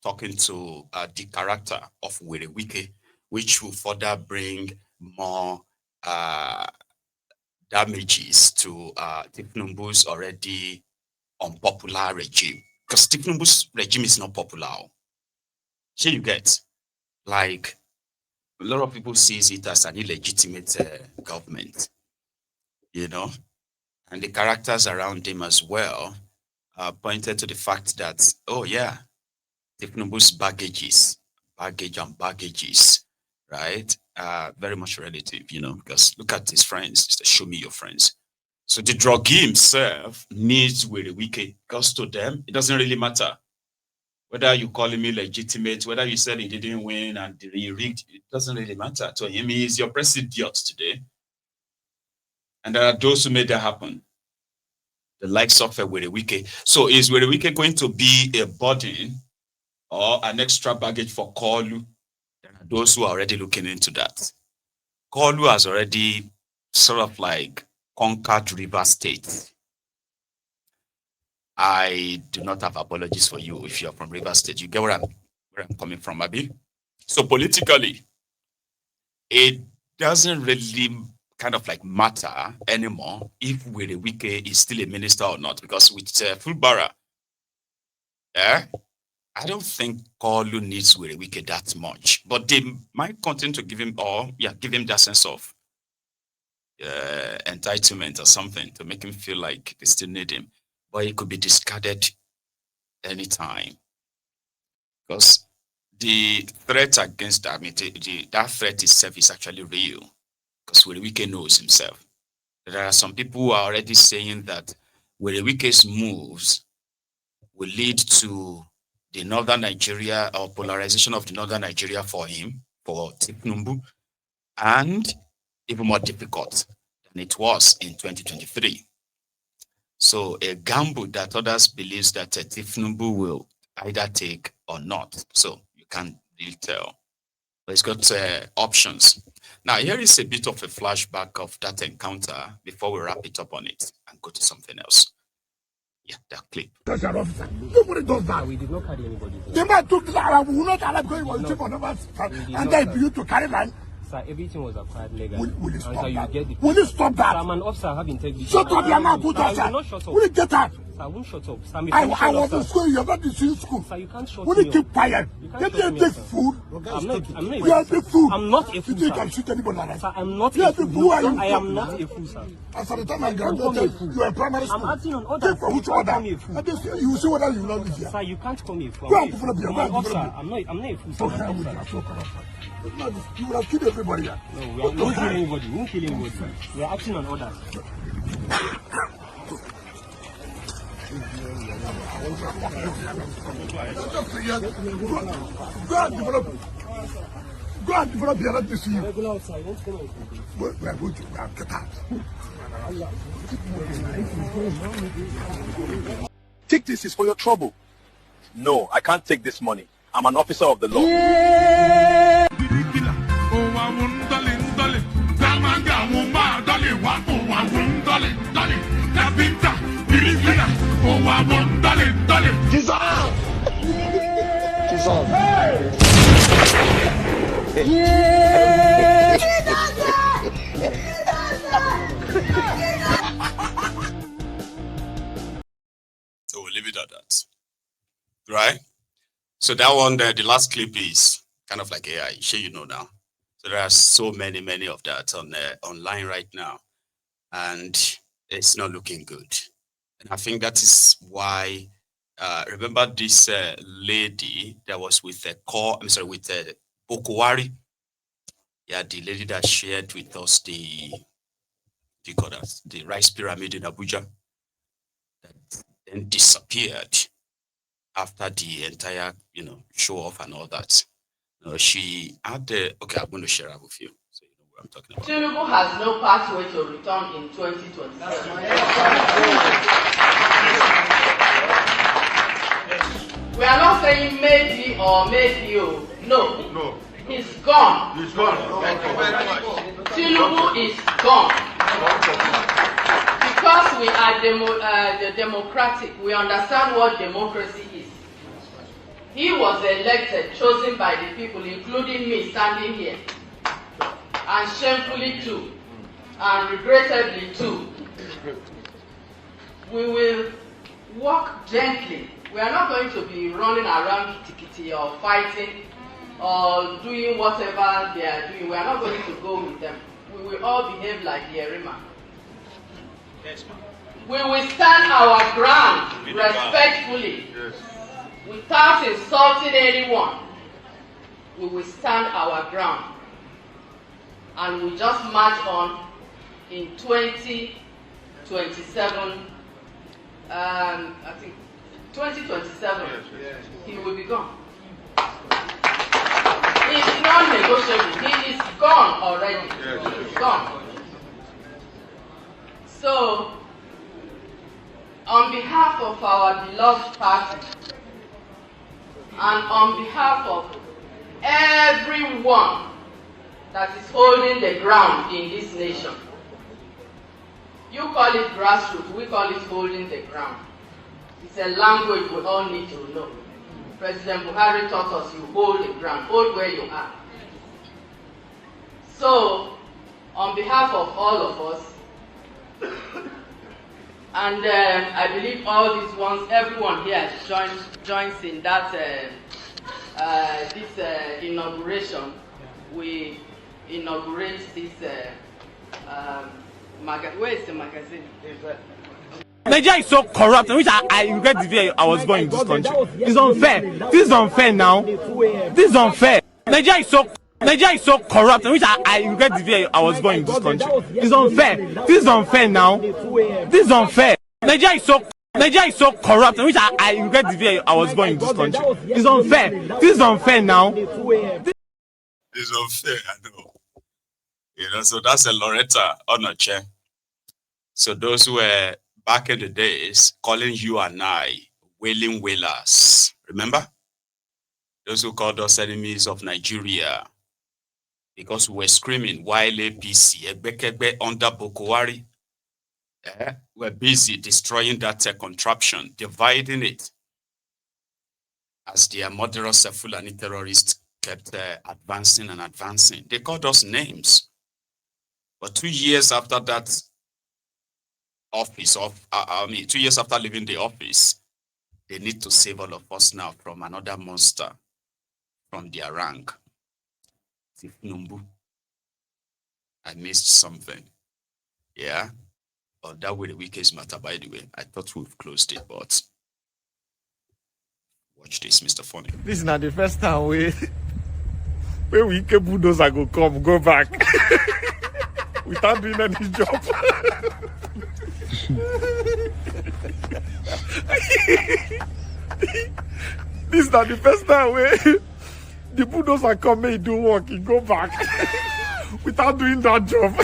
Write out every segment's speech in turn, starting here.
talking to the character of Wike, which will further bring more damages to Tinubu's already unpopular regime. Because Tinubu's regime is not popular. So you get, like, a lot of people sees it as an illegitimate government, you know, and the characters around him as well pointed to the fact that, oh yeah, Tinubu's baggages, right? Very much relative, you know, because look at his friends, just show me your friends. So the druggie himself needs Wike, because to them, it doesn't really matter whether you call him illegitimate, whether you said he didn't win and he rigged, it doesn't really matter to him. He is your president today. And there are those who made that happen. The likes of Wike. So is Wike going to be a burden or an extra baggage for Kolu? There are those who are already looking into that. Kolu has already sort of like conquered River State. I do not have apologies for you if you're from River State. You get where I'm coming from, Abi? So politically, it doesn't really kind of like matter anymore if Wike is still a minister or not, because with Fulbara, I don't think Kolu needs Wike that much, but they might continue to give him, give him that sense of entitlement or something to make him feel like they still need him. But he could be discarded anytime, because the threat against that, that threat itself is actually real, because Wike knows himself. There are some people who are already saying that Wike's moves will lead to the northern Nigeria or polarization of the northern Nigeria for him, for Tinubu, and even more difficult than it was in 2023. So a gamble that others believes that Tinubu will either take or not. So you can't really tell. But it's got options. Now here is a bit of a flashback of that encounter before we wrap it up on it and go to something else. Yeah, that clip. Nobody does that. We did not carry anybody. The man took that. We will not allow going on cheap on and then you to carry man. Sir, everything was acquired legally. Will you stop that? Will you stop that? I'm an officer, I have integrity. Shut up, your mouth, put us. Will you get out? Sir, I won't shut up. Sir, I was in school, you're not in school. Sir, you can't shut me up. Will you keep quiet? Get me a big food. I'm not you are a big food. I'm not a fool, sir. You can shoot anybody like that. Sir, I'm not a fool. Who are you? I am not a fool, sir. As at the time I graduated, you are a primary school. I'm acting on orders. Take for which order? You will see whether you will not live here. Sir, you can't call me a fool. You are a officer. I'm not a fool, sir. You will have killed everybody here. No, we won't kill anybody. We won't kill anybody. We are acting on orders. Go and develop the other to you. We are going to get out. Take this is for your trouble. No, I can't take this money. I'm an officer of the law. So we'll leave it at that. Right? So that one there, the last clip is kind of like AI. Sure, you know now. So there are so many of that on online right now, and it's not looking good. And I think that is why. Remember this lady that was with Bokuwari? Yeah, the lady that shared with us the rice pyramid in Abuja that then disappeared after the entire, show off and all that. She had okay, I'm going to share it with you so you know what I'm talking about. Tinubu has no pathway to return in 2027. We are not saying maybe or maybe. No. He's gone. He's gone. Thank you very much. Tinubu is gone. Because we are democratic, we understand what democracy is. He was elected, chosen by the people, including me standing here, and shamefully too, and regrettably too. We will walk gently. We are not going to be running around kitty or fighting or doing whatever they are doing. We are not going to go with them. We will all behave like Yerima. Yes, ma'am. We will stand our ground respectfully, without insulting anyone. We will stand our ground, and we just march on in 2027. I think 2027, he will be gone. It's non-negotiable. He is gone already. He is gone. So, on behalf of our beloved party, and on behalf of everyone that is holding the ground in this nation, you call it grassroots, we call it holding the ground. It's a language we all need to know. President Buhari taught us you hold the ground, hold where you are. So, on behalf of all of us, and I believe all these ones, everyone here joins in that this inauguration. We inaugurate this magazine. Where is the magazine? Nigeria is so corrupt, which I regret the day I was born in this country. It's unfair. This is unfair now. This is unfair. Nigeria is so corrupt, which I regret the day I was born in this country. It's unfair. This is unfair now. This is unfair. Nigeria is so corrupt, which I regret the day I was born in this country. It's unfair. This is unfair now. It's unfair, I know. You know, so that's a Lauretta Onochie. So those who were back in the days calling you and I wailing wailers. Remember? Those who called us enemies of Nigeria because we were screaming while APC, Egbekegbe under Boko Haram, were busy destroying that contraption, dividing it as their murderous Fulani terrorists kept advancing and advancing. They called us names. But 2 years after that office, 2 years after leaving the office, they need to save all of us now from another monster from their rank. Tinubu. I missed something. Yeah? But that way the Wike's matter, by the way. I thought we've closed it, but watch this, Mr. Funny. This is not the first time we Wike bulldozer go back without doing any job. This is not the first time the bulldozer come and do work, he go back without doing that job.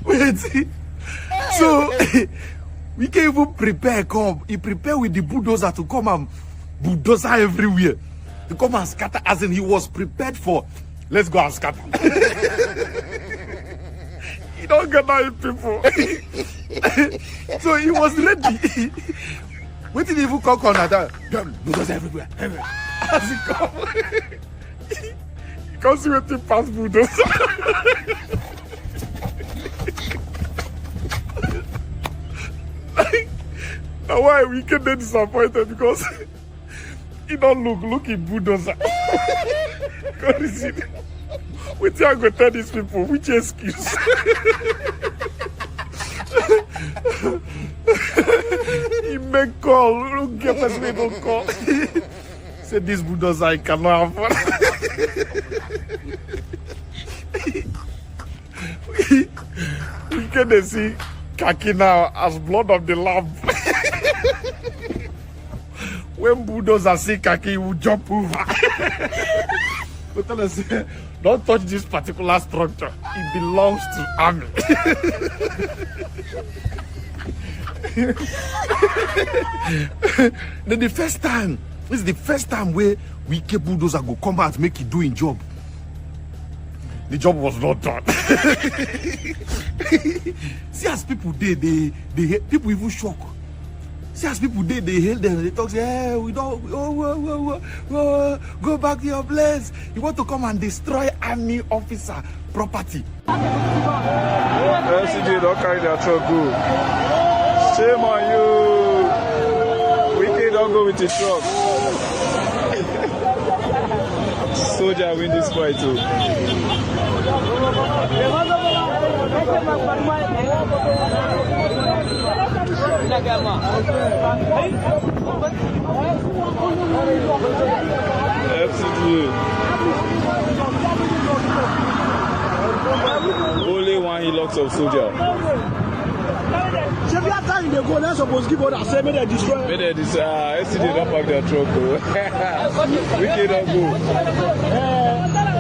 Wait, so we can't even prepare come. He prepare with the bulldozer to come and bulldozer everywhere. To come and scatter, as in he was prepared for. Let's go and scatter. He don't get that people. So he was ready. Wait till he even come on that. Bulldozer everywhere. As he come, he comes with the past bulldozer. Now why we can be disappointed because he don't look in bulldozer. Wait till I go tell these people which excuse. He make call, don't get person don't call. Say this bulldozer I cannot afford. We can see Kaki now as blood of the lamb. When bulldozer see Kaki, he will jump over. But tell us, don't touch this particular structure. It belongs to army. Then the first time, this is the first time where Wike bulldozer go come out make it doing job. The job was not done. See as people they people even shock. See as people they hail them, they talk, say, hey, we don't, go back to your place. You want to come and destroy army officer property. LCJ don't carry their truck go. Shame on you. Wike don't go with the truck. Soldier win this fight too. FCG. Only one he locks of soldier. Every time they go, they're supposed to give order, say, may they destroy. May they destroy. FCG don't pack their truck. Wike don't go.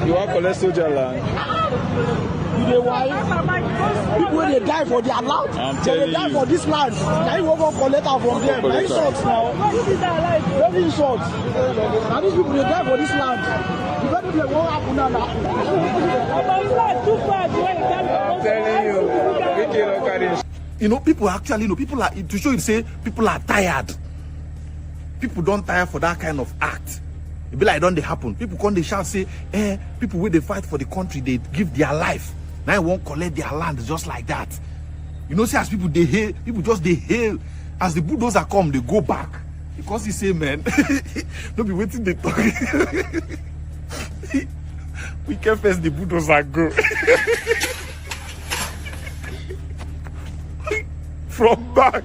You want to collect soldier land? People when they die for their land, they die for this land. Now you won't collect out from them. Very insults now. Very insults. Now these people they die for this land. You better be what happen now. I'm telling you, Wike don't carry. You know, people actually, people are, to show you, say, people are tired. People don't tire for that kind of act. It be like, don't they happen? People come, they shout, say, people when they fight for the country, they give their life. Now they won't collect their land just like that. You know, see, as people, they hail, people just, they hail. As the bulldozer come, they go back. Because he say, man, don't be waiting, they talk. We can face the bulldozer go. From back.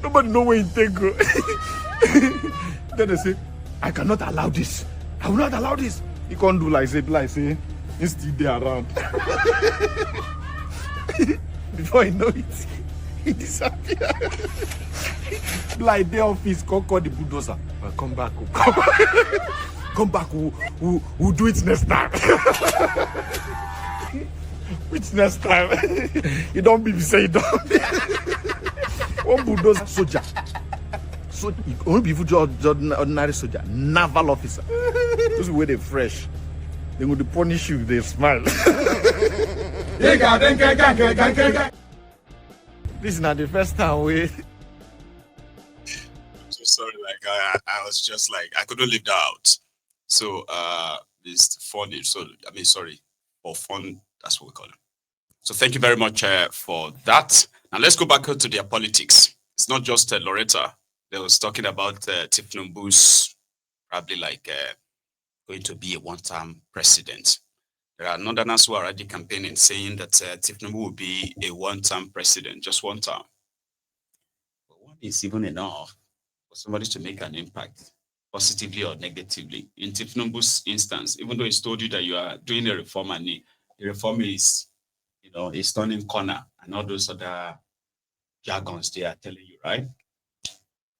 Nobody know where he take go. Then they say, I cannot allow this. I will not allow this. He can't do like say, he's still there around. Before you know it, he disappeared. Like the office, call the bulldozer. Come back, come back. Come back, we'll do it next time. Which next time? You don't be say you don't. One bulldozer soldier. So only be ordinary soldier, naval officer. Those way they fresh. They go to punish you, they smile. This is not the first time we. I'm so sorry, like I was just like I couldn't leave that out. So it's funny. So I mean sorry, for fun, that's what we call it. So thank you very much for that. Now let's go back to their politics. It's not just Lauretta. They was talking about Tinubu's probably like going to be a one-term president. There are Northerners who are already campaigning saying that Tinubu will be a one-term president, just one term. But one is even enough for somebody to make an impact, positively or negatively. In Tinubu's instance, even though he's told you that you are doing a reform and the reform is, is turning corner and all those other jargons they are telling you, right?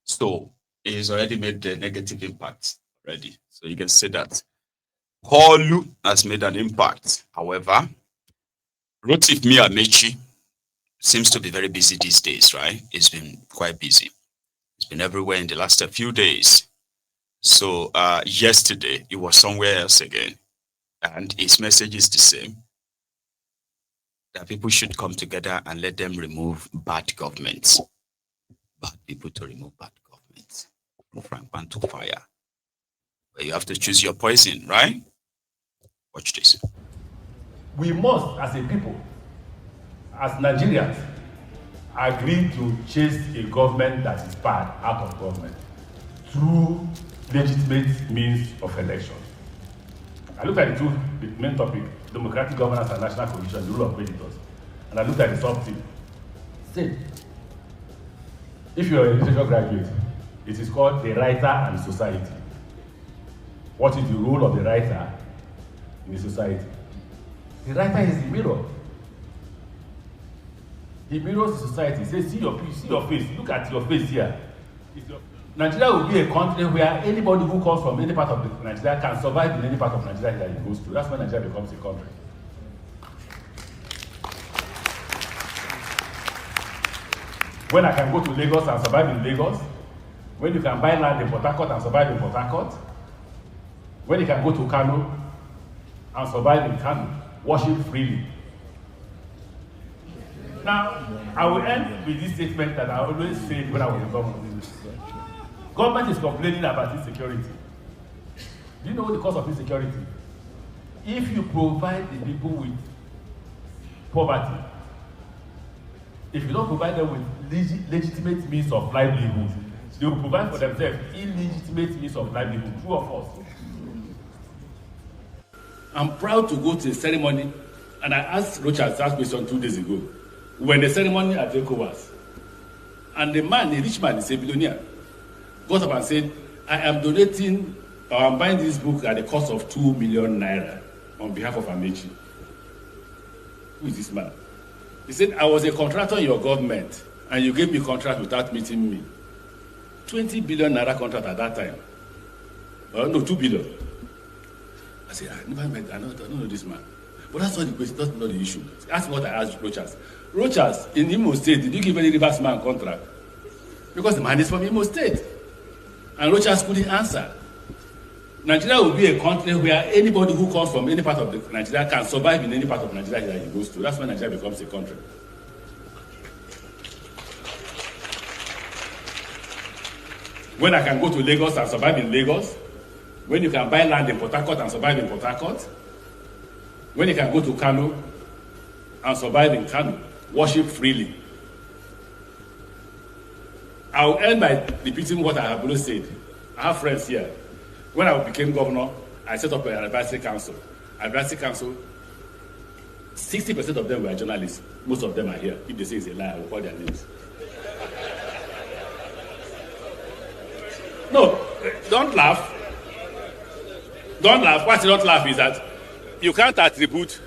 So he's already made the negative impact already. So you can say that Holu has made an impact. However, Amaechi seems to be very busy these days, right? He's been quite busy. He's been everywhere in the last few days. So yesterday, he was somewhere else again. And his message is the same. That people should come together and let them remove bad governments. Bad people to remove bad governments. From frying pan to fire. But you have to choose your poison, right? Watch this. We must, as a people, as Nigerians, agree to chase a government that is bad out of government through legitimate means of election. I looked at the main topic, democratic governance and national cohesion, the rule of creditors, and I looked at the sub-theme. Say, if you're a literature graduate, it is called the writer and society. What is the role of the writer in the society? The writer is the mirror. He mirrors the society. He says, see your face, look at your face here. Nigeria will be a country where anybody who comes from any part of Nigeria can survive in any part of Nigeria that he goes to. That's when Nigeria becomes a country. When I can go to Lagos and survive in Lagos, when you can buy land in Port Harcourt and survive in Port Harcourt, when you can go to Kano and survive in Kano, worship freely. Now, I will end with this statement that I always said when I was in government. Government is complaining about insecurity. Do you know the cause of insecurity? If you provide the people with poverty, if you don't provide them with legitimate means of livelihood, they will provide for themselves illegitimate means of livelihood. True or false? I'm proud to go to the ceremony, and I asked Rochas that question 2 days ago. When the ceremony at ECOWAS, and the man, the rich man, is a billionaire, got up and said, I am donating, or I'm buying this book at the cost of 2 million naira on behalf of Amaechi. Who is this man? He said, I was a contractor in your government, and you gave me contract without meeting me. 20 billion naira contract at that time. No, 2 billion. I said, I never met, I don't know this man. But that's not the question, that's not the issue. That's what I asked Rochas. Rochas, in Imo State, did you give any reverse man contract? Because the man is from Imo State. And Rochas couldn't answer. Nigeria will be a country where anybody who comes from any part of Nigeria can survive in any part of Nigeria that he goes to. That's when Nigeria becomes a country. When I can go to Lagos and survive in Lagos, when you can buy land in Port Harcourt and survive in Port Harcourt, when you can go to Kano and survive in Kano, worship freely. I'll end by repeating what I have always said. I have friends here. When I became governor, I set up an advisory council. Advisory council, 60% of them were journalists. Most of them are here. If they say it's a lie, I will call their names. No, don't laugh. Don't laugh. What you don't laugh is that you can't attribute.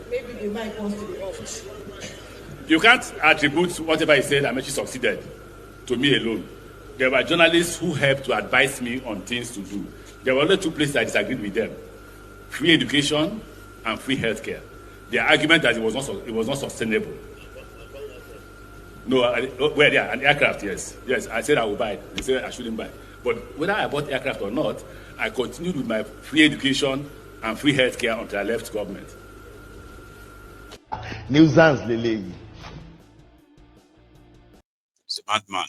Maybe the mic wants to be off. You can't attribute whatever I said Amaechi succeeded to me alone. There were journalists who helped to advise me on things to do. There were only 2 places I disagreed with them: free education and free healthcare. Their argument that it was not sustainable. No, well, yeah, an aircraft, yes. Yes, I said I would buy it. They said I shouldn't buy it. But whether I bought aircraft or not, I continued with my free education and free healthcare until I left government. Nuisance, Lele. It's a madman.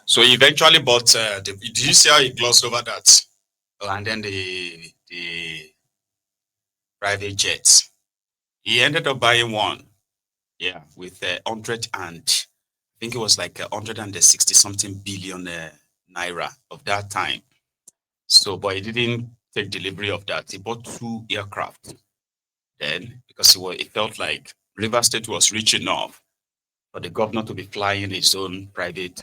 So he eventually bought, did you see how he glossed over that? Oh, and then the private jets. He ended up buying one, yeah, with 100 and, I think it was like 160 something billion naira of that time. So, but he didn't take delivery of that. He bought 2 aircraft then because it felt like River State was rich enough for the governor to be flying his own private,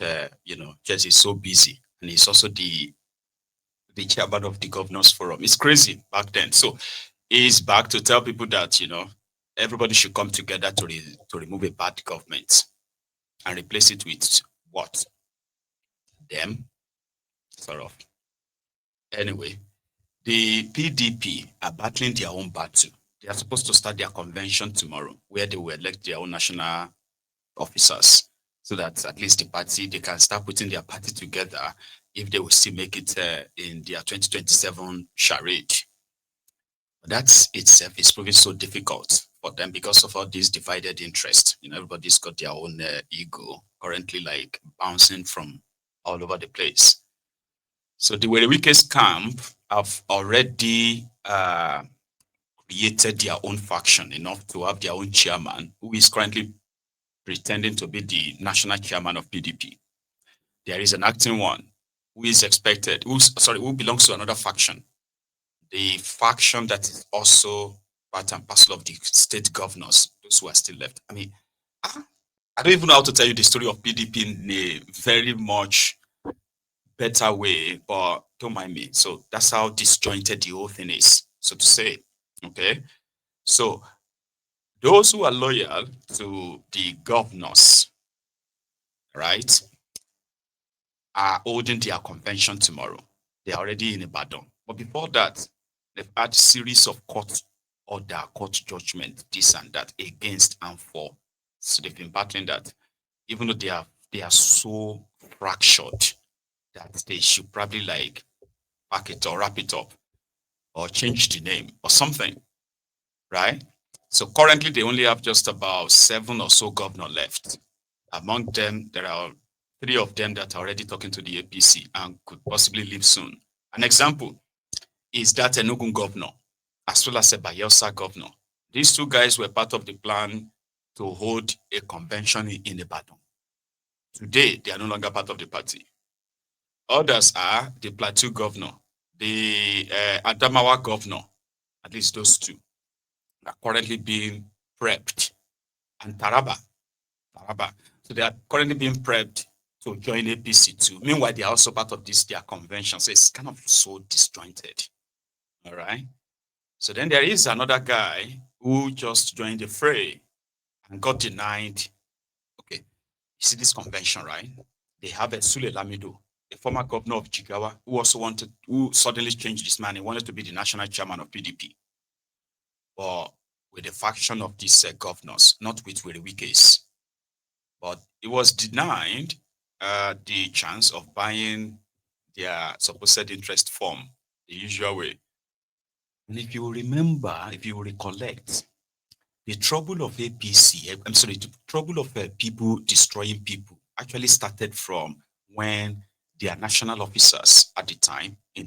just he's so busy. And he's also the chairman of the governors forum. It's crazy back then. So he's back to tell people that, everybody should come together to remove a bad government and replace it with what? Them, sort of. Anyway, the PDP are battling their own battle. They are supposed to start their convention tomorrow, where they will elect their own national officers, so that at least the party, they can start putting their party together if they will still make it in their 2027 charade. But that itself is proving so difficult for them because of all these divided interests. Everybody's got their own ego currently, like bouncing from all over the place. So the Wike's camp have already created their own faction enough to have their own chairman, who is currently pretending to be the national chairman of PDP. There is an acting one who is expected, who belongs to another faction. The faction that is also part and parcel of the state governors, those who are still left. I mean, I don't even know how to tell you the story of PDP in a very much better way, but don't mind me. So that's how disjointed the whole thing is, so to say. Okay. So those who are loyal to the governors, right, are holding their convention tomorrow. They're already in Ibadan. But before that, they've had a series of court order, court judgment, this and that, against and for. So they've been battling that, even though they are so fractured that they should probably like pack it or wrap it up or change the name or something. right? So currently they only have just about 7 or so governors left. Among them, there are 3 of them that are already talking to the APC and could possibly leave soon. An example is that Enugu governor, as well as a Bayelsa governor. These 2 guys were part of the plan to hold a convention in Ibadan. Today, they are no longer part of the party. Others are the Plateau governor, the Adamawa governor, at least those 2, are currently being prepped, and Taraba. So they are currently being prepped to join APC too. Meanwhile, they are also part of their convention. So it's kind of so disjointed. All right. So then there is another guy who just joined the fray and got denied. Okay, you see this convention, right? They have a Sule Lamido, a former governor of Jigawa, who suddenly changed his mind. He wanted to be the national chairman of PDP. But with the faction of these governors, not with Wike's. But it was denied the chance of buying their supposed interest form the usual way. And if you remember, if you recollect, the trouble of APC, the trouble of people destroying people actually started from when their national officers at the time in